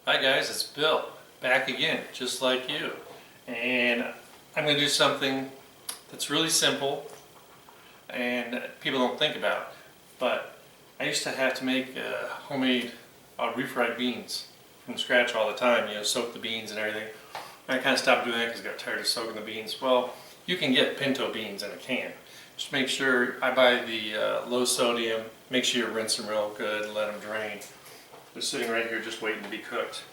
Hi guys, it's Bill, back again, just like you. And I'm going to do something that's really simple and people don't think about. But I used to have to make homemade refried beans from scratch all the time, soak the beans and everything. And I kind of stopped doing that because I got tired of soaking the beans. Well, you can get pinto beans in a can. Just make sure, I buy the low sodium, make sure you rinse them real good and let them drain. They're sitting right here just waiting to be cooked.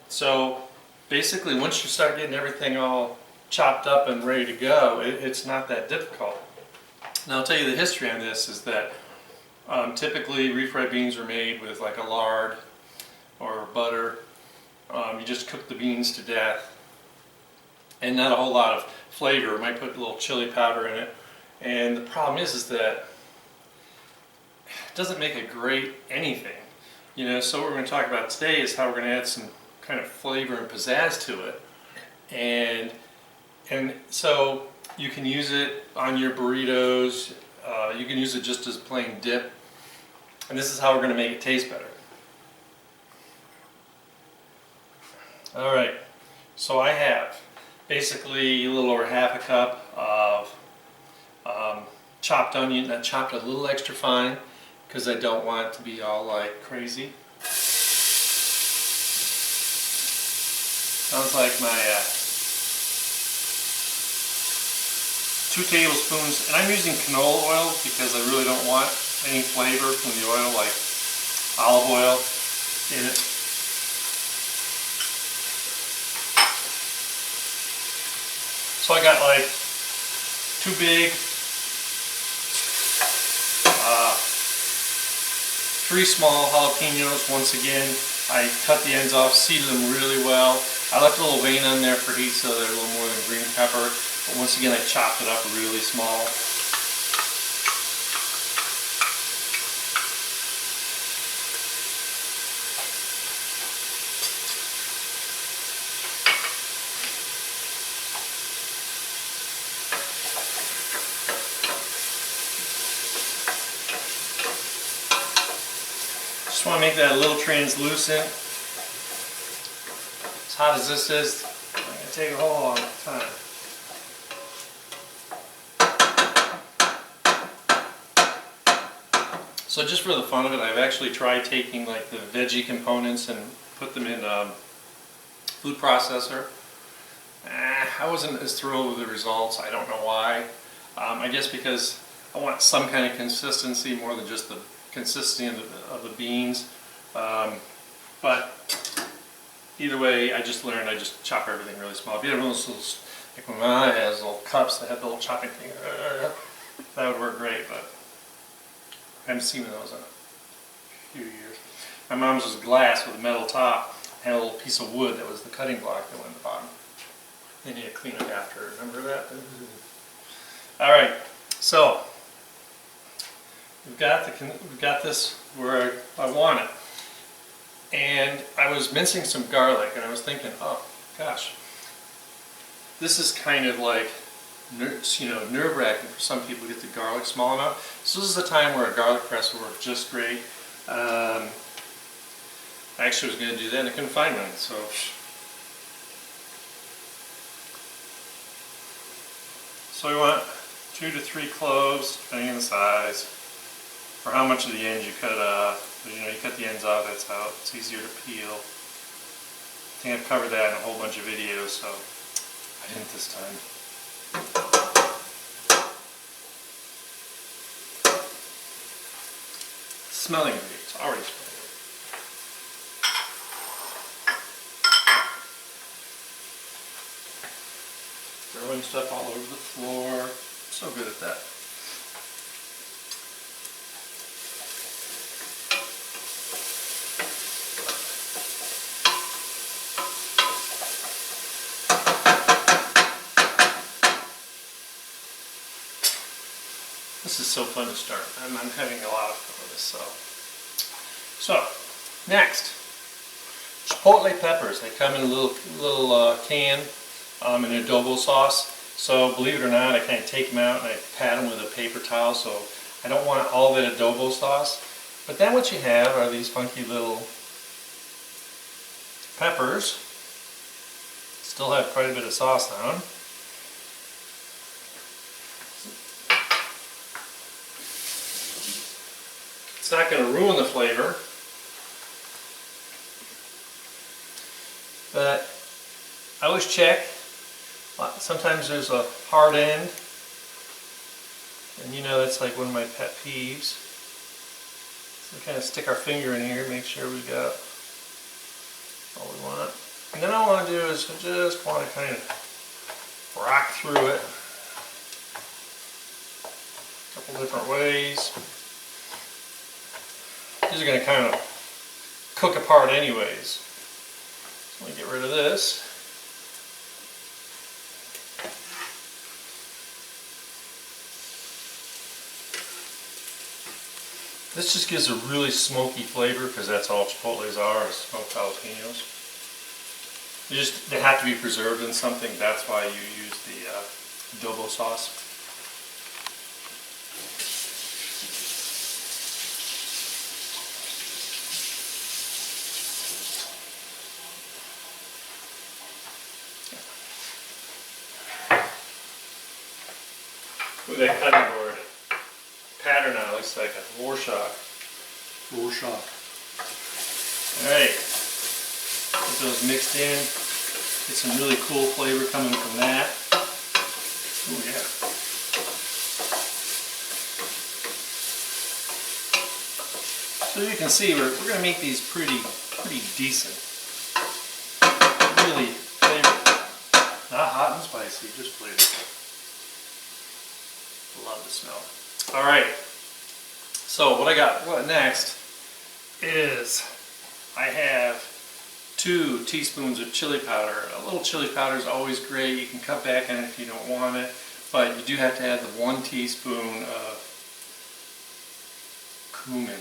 So basically once you start getting everything all chopped up and ready to go, it's not that difficult. Now I'll tell you the history on this is that typically refried beans are made with like a lard or butter. You just cook the beans to death and not a whole lot of flavor. You might put a little chili powder in it. And the problem is that it doesn't make a great anything. So what we're going to talk about today is how we're going to add some kind of flavor and pizzazz to it. And so you can use it on your burritos, you can use it just as plain dip. And this is how we're going to make it taste better. Alright, so I have basically a little over half a cup of chopped onion. I chopped a little extra fine because I don't want it to be all like crazy. Sounds like my 2 tablespoons, and I'm using canola oil because I really don't want any flavor from the oil like olive oil in it. So I got like 2 big 3 small jalapenos. Once again, I cut the ends off, seeded them really well. I left a little vein on there for heat so they're a little more than green pepper. But once again, I chopped it up really small. Just want to make that a little translucent. As hot as this is, it's going to take a whole long time. So just for the fun of it, I've actually tried taking like the veggie components and put them in a food processor. I wasn't as thrilled with the results. I don't know why. I guess because I want some kind of consistency more than just the consistency of the beans. But either way, I just learned I just chop everything really small. If you have one of those little, like when mine has little cups that have the little chopping thing, that would work great, but I haven't seen those in a few years. My mom's was glass with a metal top, and a little piece of wood that was the cutting block that went at the bottom. They need to clean it after, remember that? Alright, so we've got this where I want it. And I was mincing some garlic and I was thinking, oh gosh, this is kind of like, nerve-wracking for some people to get the garlic small enough. So this is a time where a garlic press will work just great. I actually was going to do that and I couldn't find one. So we want 2 to 3 cloves, depending on the size, or how much of the ends you cut off. You cut the ends off, that's how it's easier to peel. I think I've covered that in a whole bunch of videos, so I didn't this time. Smelling great, it's already smelling great. Throwing stuff all over the floor, so good at that. This is so fun to start. I'm having a lot of fun with this. So next, chipotle peppers. They come in a little can in adobo sauce. So believe it or not, I kind of take them out and I pat them with a paper towel. So I don't want all that adobo sauce. But then what you have are these funky little peppers. Still have quite a bit of sauce on. It's not going to ruin the flavor, but I always check. Sometimes there's a hard end, and you know that's like one of my pet peeves. So we kind of stick our finger in here, make sure we got all we want. And then all I want to do is I just want to kind of rock through it a couple different ways. These are going to kind of cook apart anyways. So let me get rid of this. This just gives a really smoky flavor because that's all chipotles are, is smoked jalapenos. They have to be preserved in something, that's why you use the adobo sauce. With that cutting board pattern on, it looks like a Rorschach. Alright, get those mixed in. Get some really cool flavor coming from that. Oh yeah. So you can see we're going to make these pretty decent. Really flavorful. Not hot and spicy, just flavorful. Love the smell. Alright, so what next is I have 2 teaspoons of chili powder. A little chili powder is always great. You can cut back on it if you don't want it, but you do have to add the 1 teaspoon of cumin.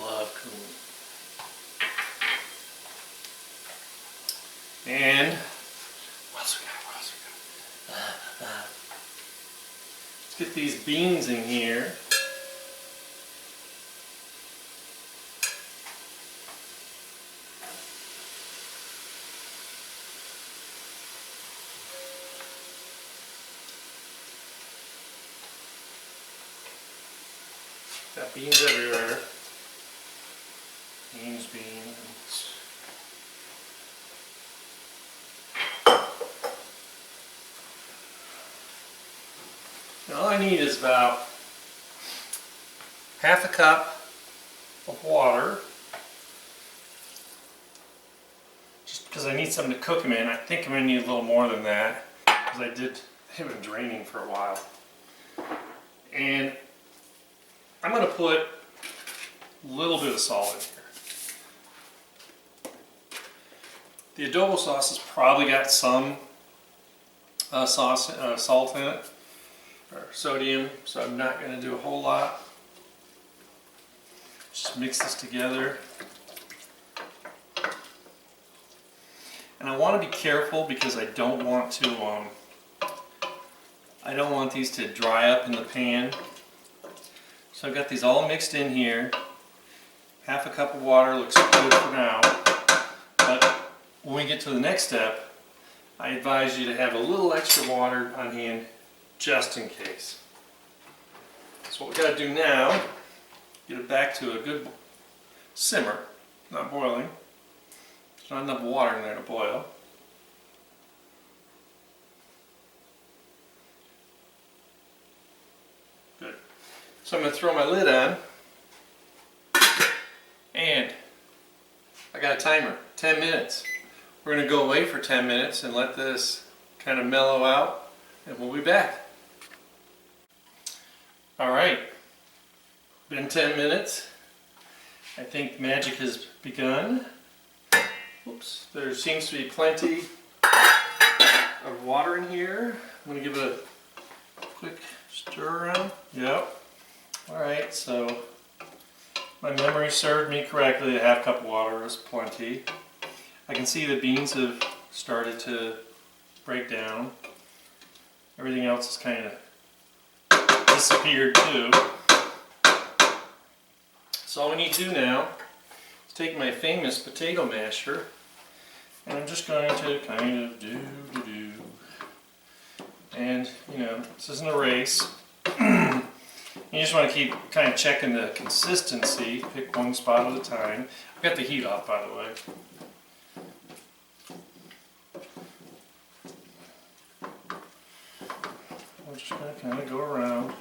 Love cumin. And what else we got? Let's get these beans in here. Got beans everywhere. Beans. All I need is about half a cup of water, just because I need something to cook them in. I think I'm going to need a little more than that, because they've been draining for a while. And I'm going to put a little bit of salt in here. The adobo sauce has probably got some salt in it, or sodium, so I'm not going to do a whole lot. Just mix this together. And I want to be careful because I don't want these to dry up in the pan. So I've got these all mixed in here. Half a cup of water looks good for now. But when we get to the next step, I advise you to have a little extra water on hand just in case. So what we got to do now, get it back to a good simmer, not boiling. There's not enough water in there to boil. Good. So I'm going to throw my lid on, and I got a timer, 10 minutes. We're going to go away for 10 minutes and let this kind of mellow out, and we'll be back. Alright, been 10 minutes. I think magic has begun. Oops, there seems to be plenty of water in here. I'm going to give it a quick stir around. Yep. Alright, so my memory served me correctly. A half cup of water is plenty. I can see the beans have started to break down. Everything else is kind of disappeared too. So all we need to do now is take my famous potato masher, and I'm just going to kind of do. And, you know, this isn't a race. You just want to keep kind of checking the consistency, pick one spot at a time. I've got the heat off, by the way. I'm just going to kind of go around.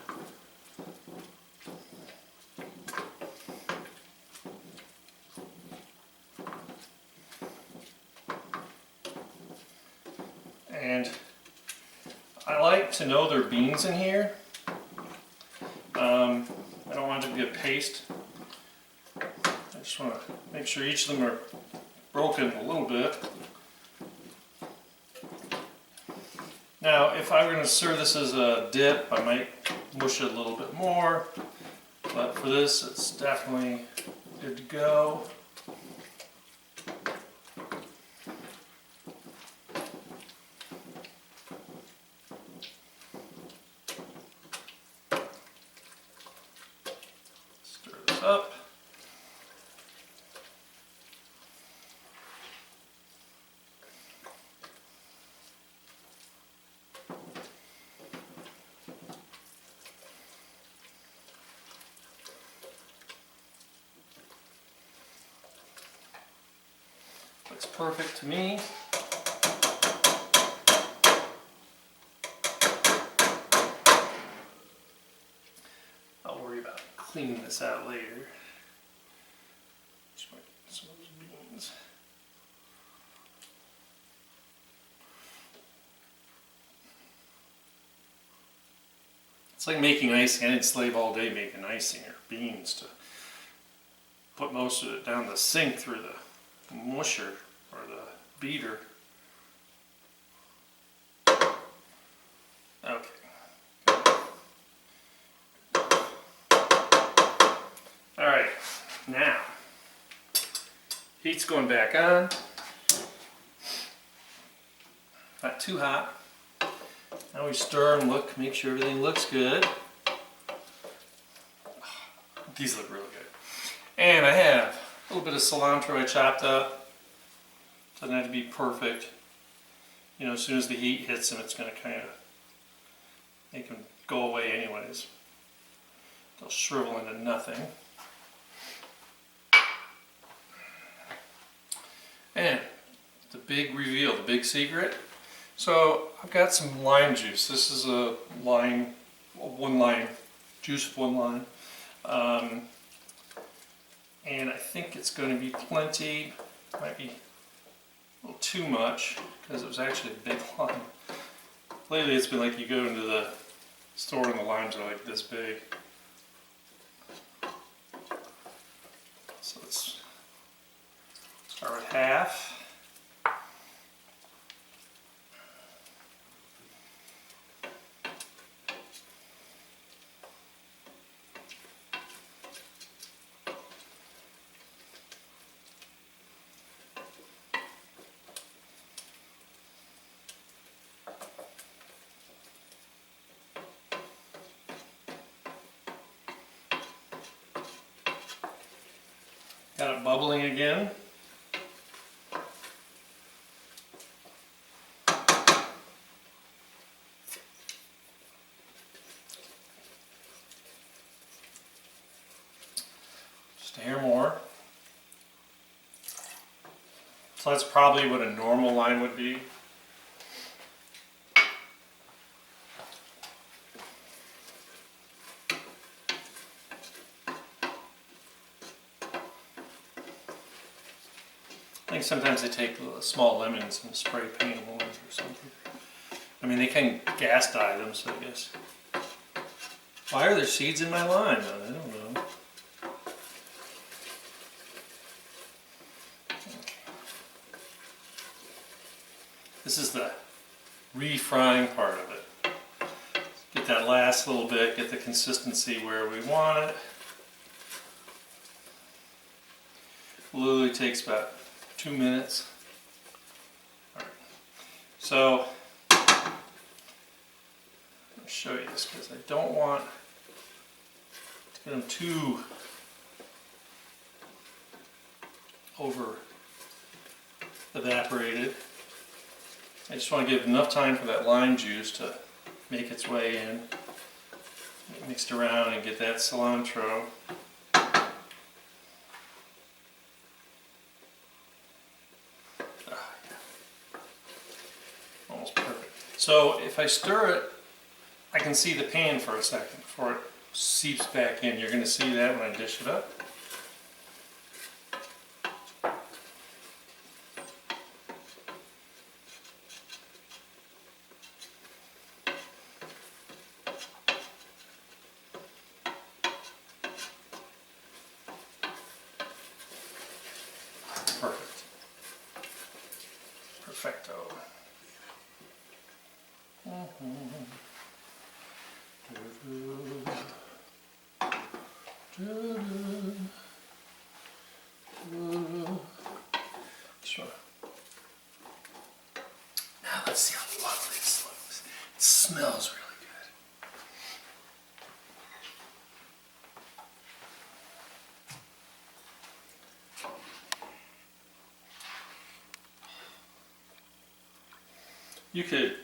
And I like to know there are beans in here. I don't want it to be a paste. I just want to make sure each of them are broken a little bit. Now, if I were going to serve this as a dip, I might mush it a little bit more. But for this, it's definitely good to go. Up. Looks perfect to me. I'll worry about cleaning this out later. Just might get some of those beans. It's like making icing. I didn't slave all day making icing or beans to put most of it down the sink through the musher or the beater. Okay. Alright, now, heat's going back on. Not too hot. Now we stir and look, make sure everything looks good. These look really good. And I have a little bit of cilantro I chopped up. Doesn't have to be perfect. You know, as soon as the heat hits them, it's going to kind of make them go away anyways. They'll shrivel into nothing. And the big reveal, the big secret. So I've got some lime juice. This is a lime, one lime, juice of one lime. And I think it's going to be plenty. Might be a little too much because it was actually a big lime. Lately it's been like you go into the store and the limes are like this big. So let's start with half. Got it bubbling again. Just a hair more. So that's probably what a normal lime would be. I think sometimes they take small lemons and spray paint them orange or something. I mean, they can gas dye them, so I guess. Why are there seeds in my lime? I don't know. This is the refrying part of it. Get that last little bit, get the consistency where we want it. Literally takes about 2 minutes. All right. So, I'll show you this because I don't want to get them too over evaporated. I just want to give enough time for that lime juice to make its way in. Get mixed around and get that cilantro. Almost perfect. So if I stir it, I can see the pan for a second before it seeps back in. You're going to see that when I dish it up. Perfect. Perfecto. Sure. Now let's see how lovely this looks. It smells really good. You could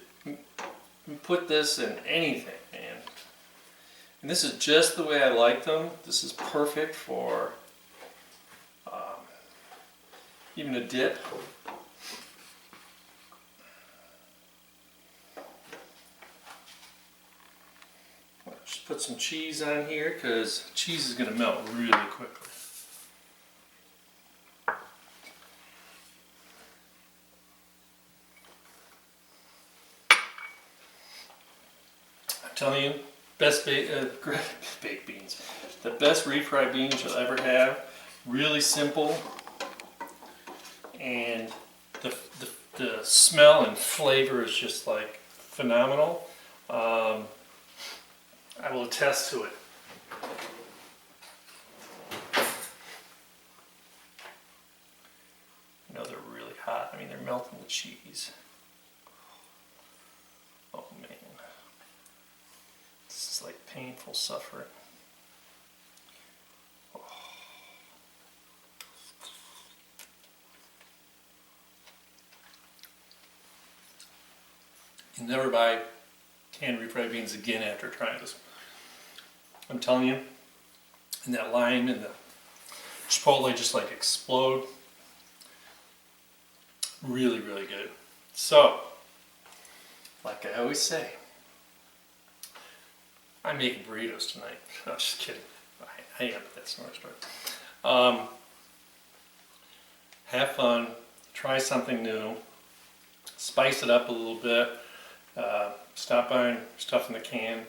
put this in anything, man. And this is just the way I like them. This is perfect for even a dip. Just put some cheese on here because cheese is going to melt really quickly. I'm telling you, best baked beans. The best refried beans you'll ever have. Really simple. And the smell and flavor is just like phenomenal. I will attest to it. You know, they're really hot. I mean, they're melting the cheese. Oh man. This is like painful suffering. Oh. You'll never buy canned refried beans again after trying this. I'm telling you, and that lime and the chipotle just like explode. Really, really good. So, like I always say, I'm making burritos tonight. No, just kidding. I am, but that's another story. Have fun. Try something new. Spice it up a little bit. Stop buying stuff in the can.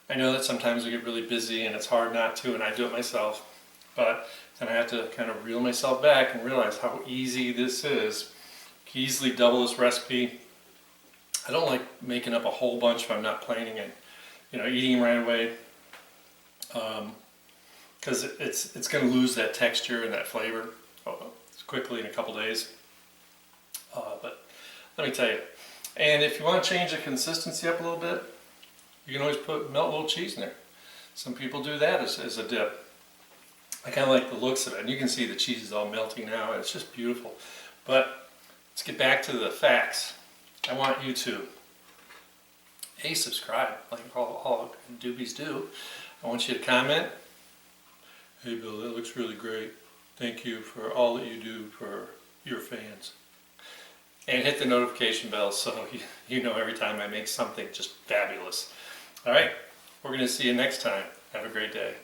I know that sometimes we get really busy and it's hard not to, and I do it myself, but then I have to kind of reel myself back and realize how easy this is. You can easily double this recipe. I don't like making up a whole bunch if I'm not planning and eating them right away, because it's going to lose that texture and that flavor quickly in a couple days. But let me tell you, and if you want to change the consistency up a little bit, you can always melt a little cheese in there. Some people do that as a dip. I kind of like the looks of it, and you can see the cheese is all melting now, and it's just beautiful. But let's get back to the facts. I want you to subscribe, like all doobies do. I want you to comment, "Hey Bill, that looks really great. Thank you for all that you do for your fans." And hit the notification bell so you know every time I make something just fabulous. All right, we're going to see you next time. Have a great day.